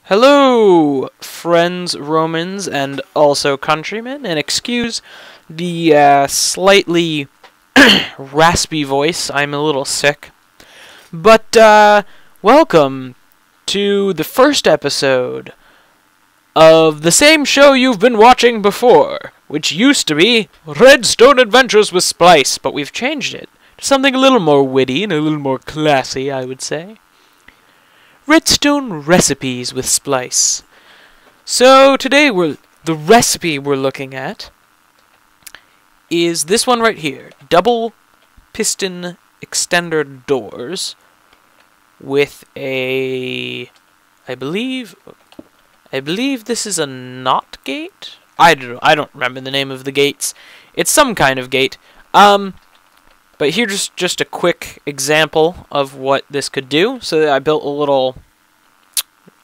Hello, friends, Romans, and also countrymen, and excuse the slightly raspy voice. I'm a little sick. But, welcome to the first episode of the same show you've been watching before, which used to be Redstone Adventures with Splice, but we've changed it to something a little more witty and a little more classy, I would say. Redstone Recipes with Splice. So today the recipe we're looking at is this one right here. Double piston extender doors with a I believe this is a NOT gate. I don't remember the name of the gates. It's some kind of gate. But here's just a quick example of what this could do. So I built a little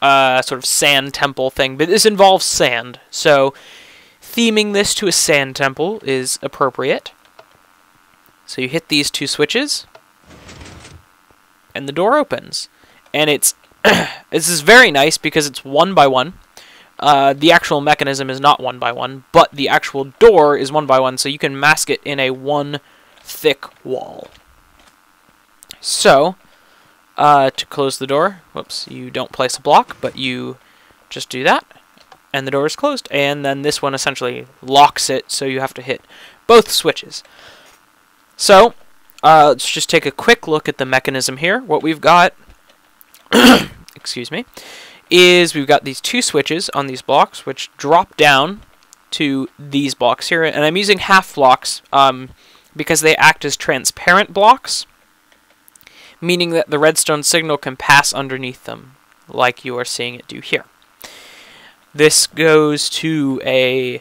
sort of sand temple thing, but this involves sand. So theming this to a sand temple is appropriate. So you hit these two switches, and the door opens. And this is very nice because it's 1 by 1. The actual mechanism is not 1 by 1, but the actual door is 1 by 1, so you can mask it in a 1 thick wall. So, to close the door, whoops, you don't place a block, but you just do that, and the door is closed. And then this one essentially locks it, so you have to hit both switches. So, let's just take a quick look at the mechanism here. What we've got, excuse me, is we've got these two switches on these blocks, which drop down to these blocks here, and I'm using half blocks, because they act as transparent blocks, meaning that the redstone signal can pass underneath them, like you are seeing it do here. This goes to a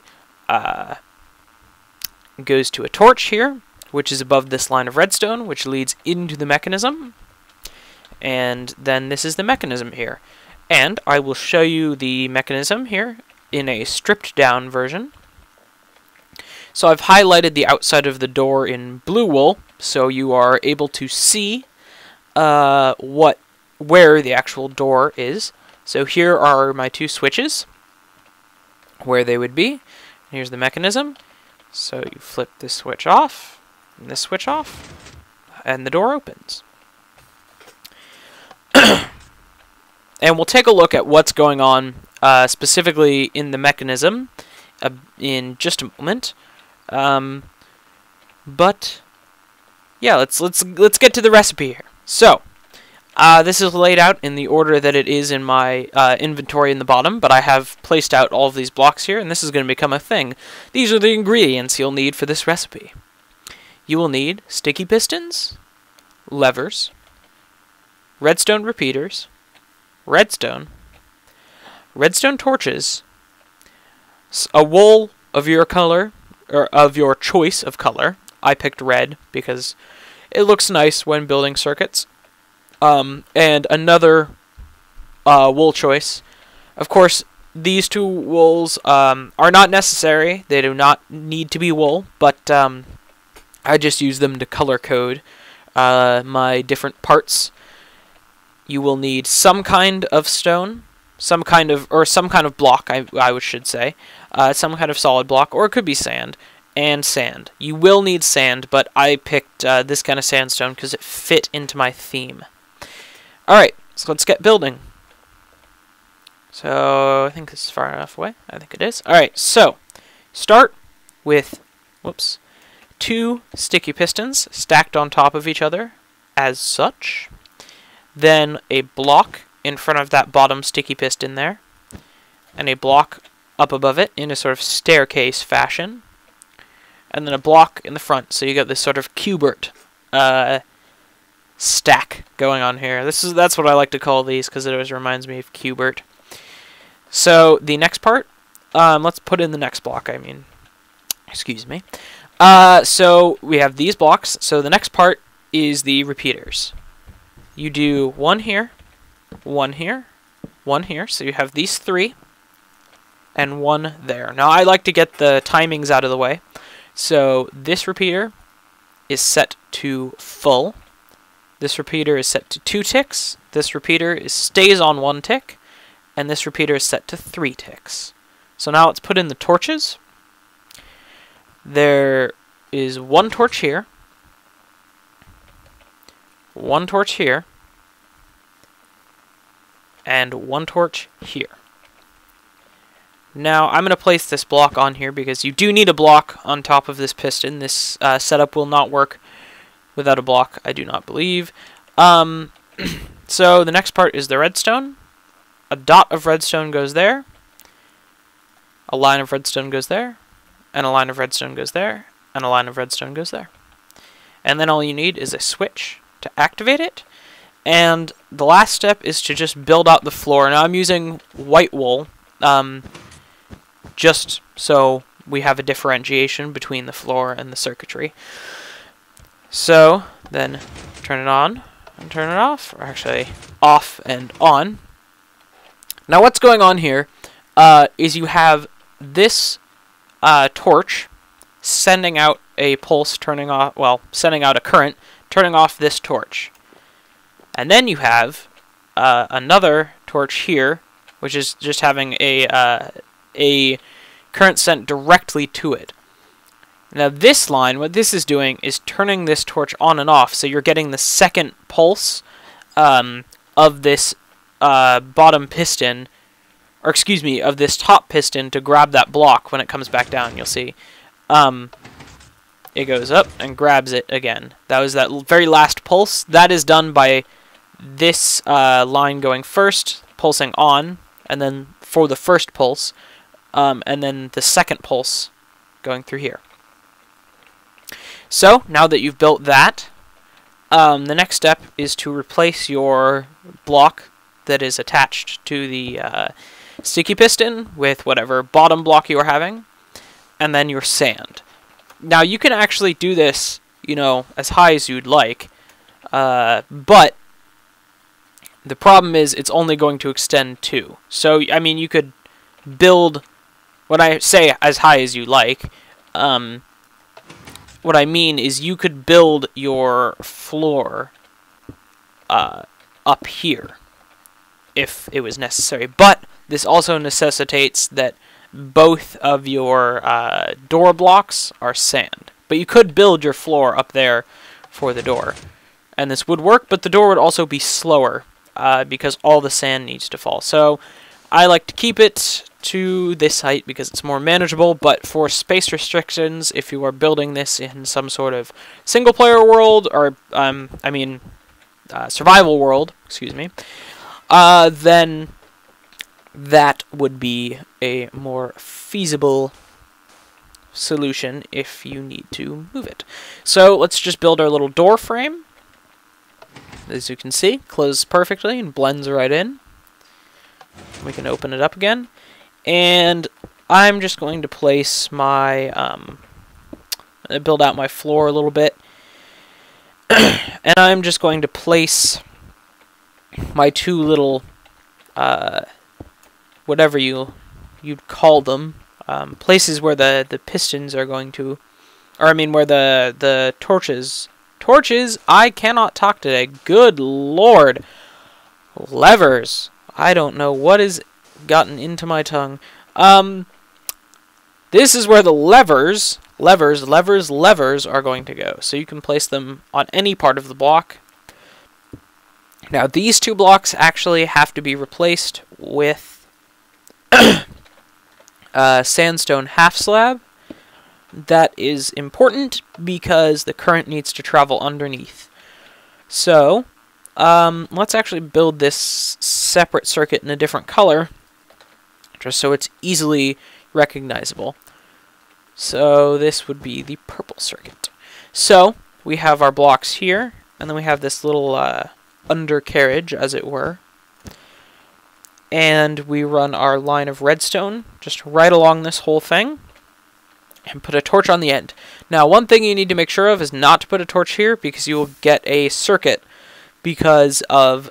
torch here, which is above this line of redstone, which leads into the mechanism, and then this is the mechanism here. And I will show you the mechanism here in a stripped down version. So I've highlighted the outside of the door in blue wool, so you are able to see where the actual door is. So here are my two switches, where they would be. Here's the mechanism. So you flip this switch off, and this switch off, and the door opens. And we'll take a look at what's going on specifically in the mechanism in just a moment. But yeah, let's get to the recipe here. So this is laid out in the order that it is in my inventory in the bottom, but I have placed out all of these blocks here, and this is going to become a thing. These are the ingredients you'll need for this recipe. You will need sticky pistons, levers, redstone repeaters, redstone torches, a wool of your color, or of your choice of color. I picked red because it looks nice when building circuits. And another wool choice. Of course, these two wools are not necessary. They do not need to be wool, but I just use them to color code my different parts. You will need some kind of stone, some kind of block, I should say, some kind of solid block, or it could be sand, and sand. You will need sand, but I picked this kind of sandstone because it fit into my theme. Alright, so let's get building. So, I think this is far enough away. I think it is. Alright, so, start with, whoops, 2 sticky pistons stacked on top of each other, as such. Then a block in front of that bottom sticky piston there, and a block up above it in a sort of staircase fashion, and then a block in the front, so you got this sort of cubert stack going on here. That's what I like to call these, because it always reminds me of cubert. So the next part, let's put in the next block, excuse me. So we have these blocks, so the next part is the repeaters. You do one here, one here, one here, so you have these 3, and one there. Now I like to get the timings out of the way, so this repeater is set to full, this repeater is set to 2 ticks, this repeater stays on 1 tick, and this repeater is set to 3 ticks. So now let's put in the torches. There is 1 torch here, 1 torch here, and 1 torch here. Now I'm going to place this block on here because you do need a block on top of this piston. This setup will not work without a block, I do not believe. So the next part is the redstone. A dot of redstone goes there, a line of redstone goes there, and a line of redstone goes there, and a line of redstone goes there. And then all you need is a switch to activate it. And the last step is to just build out the floor. Now I'm using white wool, just so we have a differentiation between the floor and the circuitry. So then turn it on and turn it off, or actually off and on. Now what's going on here is you have this torch sending out a pulse, turning off, well, sending out a current, turning off this torch. And then you have another torch here, which is just having a current sent directly to it. Now this line, what this is doing is turning this torch on and off, so you're getting the second pulse of this bottom piston, or excuse me, of this top piston to grab that block when it comes back down. You'll see it goes up and grabs it again. That was that very last pulse. That is done by this line going first, pulsing on, and then for the first pulse, and then the second pulse going through here. So now that you've built that, the next step is to replace your block that is attached to the sticky piston with whatever bottom block you are having, and then your sand. Now you can actually do this, you know, as high as you'd like, but the problem is it's only going to extend 2. So, I mean, you could build, when I say as high as you like, what I mean is you could build your floor up here if it was necessary. But this also necessitates that both of your door blocks are sand. But you could build your floor up there for the door, and this would work, but the door would also be slower because all the sand needs to fall. So I like to keep it to this height because it's more manageable, but for space restrictions, if you are building this in some sort of single-player world, or, survival world, excuse me, then that would be a more feasible solution if you need to move it. So let's just build our little door frame. As you can see, closes perfectly and blends right in. We can open it up again. And I'm just going to place my, build out my floor a little bit. And I'm just going to place my 2 little, whatever you'd call them, places where the pistons are going to, or I mean where the torches, I cannot talk today, good lord, levers, I don't know what has gotten into my tongue. This is where the levers are going to go. So you can place them on any part of the block. Now these 2 blocks actually have to be replaced with sandstone half slab. That is important because the current needs to travel underneath. So let's actually build this separate circuit in a different color, just so it's easily recognizable. So this would be the purple circuit. So we have our blocks here, and then we have this little undercarriage, as it were. And we run our line of redstone just right along this whole thing, and put a torch on the end. Now, one thing you need to make sure of is not to put a torch here, because you will get a circuit because of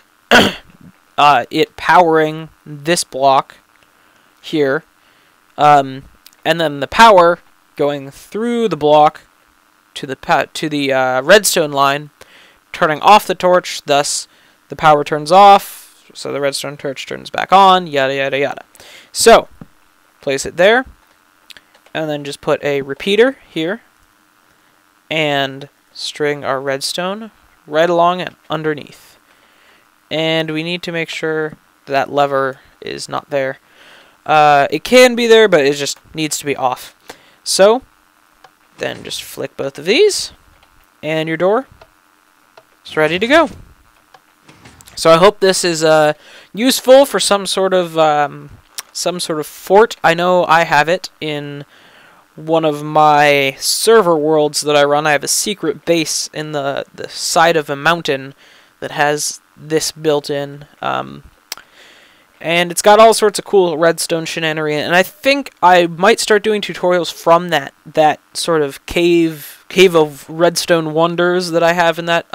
it powering this block here, and then the power going through the block to the redstone line, turning off the torch. Thus, the power turns off, So the redstone torch turns back on, yada yada yada. So, place it there, and then just put a repeater here, and string our redstone right along and underneath. And we need to make sure that lever is not there. It can be there, but it just needs to be off. So, then just flick both of these, and your door is ready to go. So I hope this is useful for some sort of fort. I know I have it in one of my server worlds that I run. I have a secret base in the side of a mountain that has this built in. And it's got all sorts of cool redstone shenanigans, and I think I might start doing tutorials from that sort of cave of redstone wonders that I have in that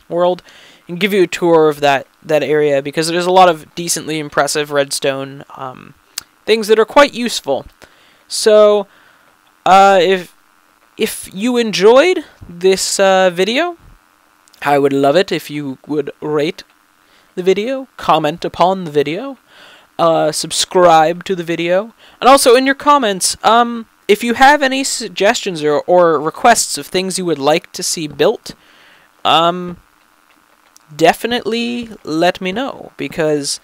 world, and give you a tour of that area, because there's a lot of decently impressive redstone things that are quite useful. So, if you enjoyed this video, I would love it if you would rate the video, comment upon the video, subscribe to the video, and also in your comments, if you have any suggestions or requests of things you would like to see built, definitely let me know, because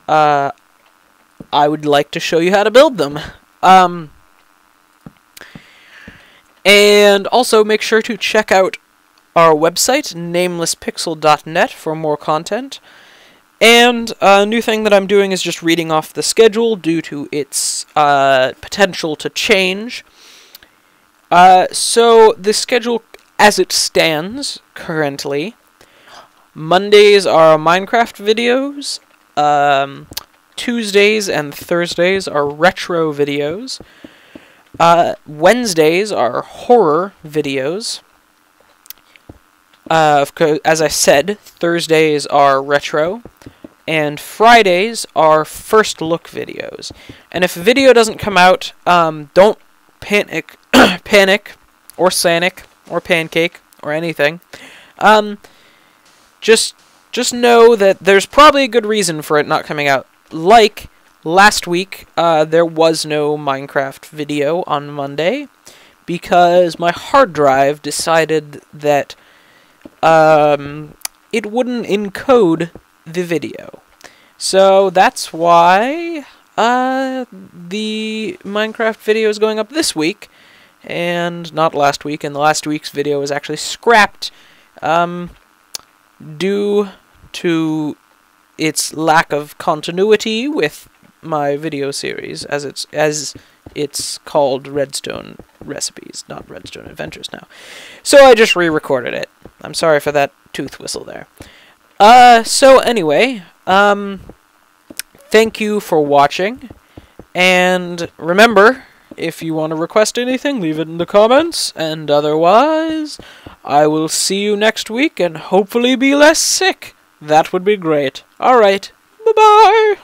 I would like to show you how to build them. And also make sure to check out our website, namelesspixel.net, for more content. And a new thing that I'm doing is just reading off the schedule due to its potential to change. So the schedule as it stands currently: Mondays are Minecraft videos, Tuesdays and Thursdays are retro videos, Wednesdays are horror videos. As I said, Thursdays are retro, and Fridays are first look videos. And if a video doesn't come out, don't panic, or sanic, or pancake, or anything. Just know that there's probably a good reason for it not coming out. Like last week, there was no Minecraft video on Monday, because my hard drive decided that it wouldn't encode the video. So that's why the Minecraft video is going up this week, and not last week, and the last week's video was actually scrapped due to its lack of continuity with my video series, as it's called Redstone Recipes, not Redstone Adventures now. So I just re-recorded it. I'm sorry for that tooth whistle there. So anyway, thank you for watching, and remember, if you want to request anything, leave it in the comments, and otherwise, I will see you next week, and hopefully be less sick. That would be great. Alright, bye-bye!